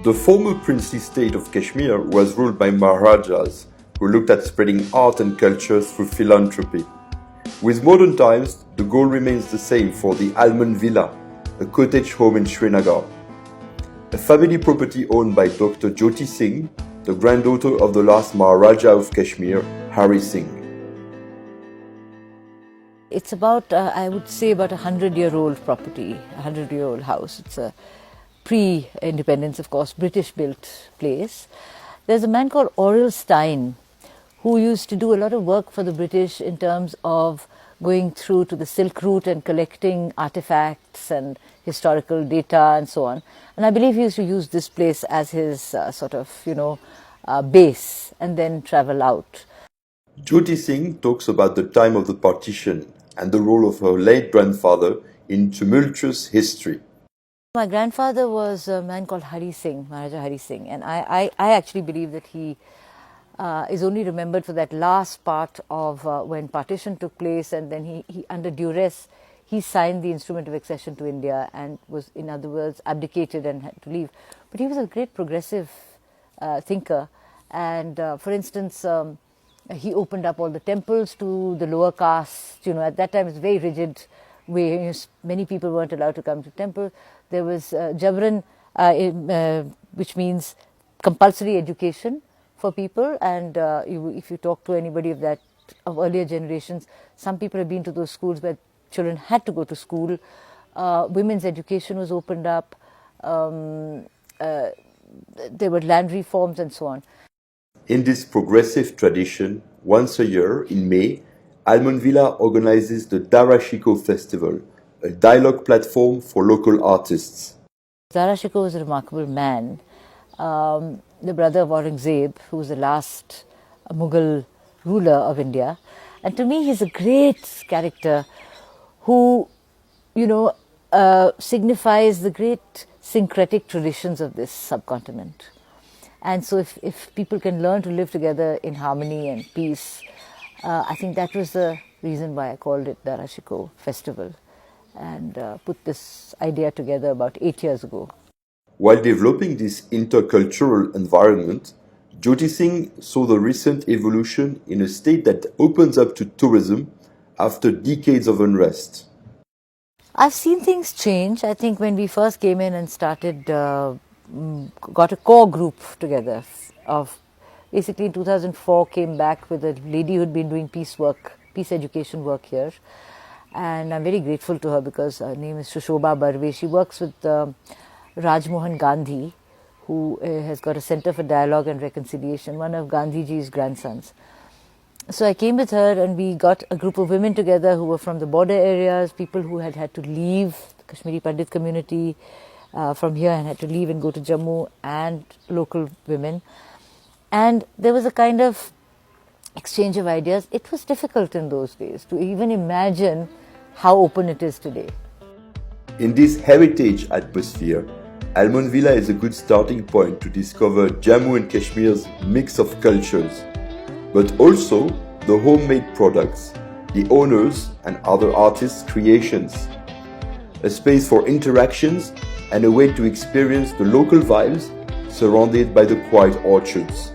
The former princely state of Kashmir was ruled by Maharajas, who looked at spreading art and culture through philanthropy. With modern times, the goal remains the same for the Almond Villa, a cottage home in Srinagar. A family property owned by Dr. Jyoti Singh, the granddaughter of the last Maharaja of Kashmir, Hari Singh. It's about, I would say, about a 100-year-old property, a 100-year-old house. It's a pre-independence, of course, British-built place. There's a man called Aurel Stein who used to do a lot of work for the British in terms of going through to the Silk Route and collecting artifacts and historical data and so on. And I believe he used to use this place as his base and then travel out. Jyoti Singh talks about the time of the partition and the role of her late grandfather in tumultuous history. My grandfather was a man called Hari Singh, Maharaja Hari Singh, and I actually believe that he is only remembered for that last part of when partition took place, and then he under duress, he signed the instrument of accession to India and was, in other words, abdicated and had to leave. But he was a great progressive thinker, and for instance, he opened up all the temples to the lower castes. At that time it was very rigid way. Many people weren't allowed to come to temple. There was Jabran, which means compulsory education for people, and if you talk to anybody of earlier generations, some people have been to those schools where children had to go to school. Women's education was opened up. There were land reforms and so on. In this progressive tradition, once a year, in May, Almond Villa organizes the Darashiko Festival, a dialogue platform for local artists. Darashiko was a remarkable man, the brother of Aurangzeb, who was the last Mughal ruler of India. And to me, he's a great character who, signifies the great syncretic traditions of this subcontinent. And so if people can learn to live together in harmony and peace, I think that was the reason why I called it Darashiko Festival and put this idea together about 8 years ago. While developing this intercultural environment, Jyoti Singh saw the recent evolution in a state that opens up to tourism after decades of unrest. I've seen things change. I think when we first came in and started, got a core group together of, basically in 2004 came back with a lady who'd been doing peace education work here. And I'm very grateful to her because her name is Shushoba Barve. She works with Rajmohan Gandhi, who has got a Center for Dialogue and Reconciliation, one of Gandhiji's grandsons. So I came with her and we got a group of women together who were from the border areas, people who had to leave the Kashmiri Pandit community from here and had to leave and go to Jammu, and local women. And there was a kind of exchange of ideas. It was difficult in those days to even imagine how open it is today. In this heritage atmosphere, Almond Villa is a good starting point to discover Jammu and Kashmir's mix of cultures, but also the homemade products, the owners and other artists' creations. A space for interactions and a way to experience the local vibes surrounded by the quiet orchards.